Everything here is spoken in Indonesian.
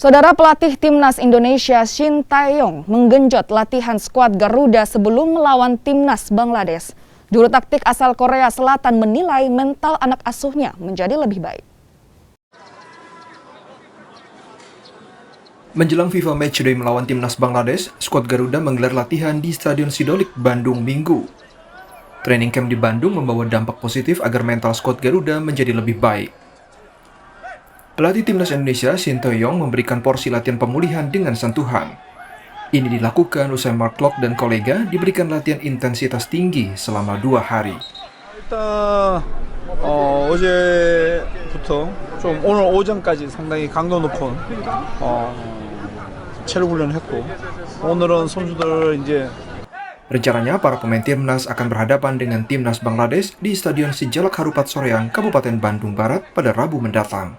Saudara pelatih Timnas Indonesia Shin Tae-yong menggenjot latihan skuad Garuda sebelum melawan Timnas Bangladesh. Juru taktik asal Korea Selatan menilai mental anak asuhnya menjadi lebih baik. Menjelang FIFA Matchday melawan Timnas Bangladesh, skuad Garuda menggelar latihan di Stadion Sidolik, Bandung, Minggu. Training camp di Bandung membawa dampak positif agar mental skuad Garuda menjadi lebih baik. Pelatih Timnas Indonesia Shin Tae-yong memberikan porsi latihan pemulihan dengan sentuhan. Ini dilakukan usai Mark Klok dan kolega diberikan latihan intensitas tinggi selama 2 hari. 일단 어제부터 좀 오늘 오전까지 상당히 강도 높은 체력 훈련을 했고 오늘은 선수들 이제 Rencananya para pemain Timnas akan berhadapan dengan Timnas Bangladesh di Stadion Sijalak Harupat Soreang, Kabupaten Bandung Barat pada Rabu mendatang.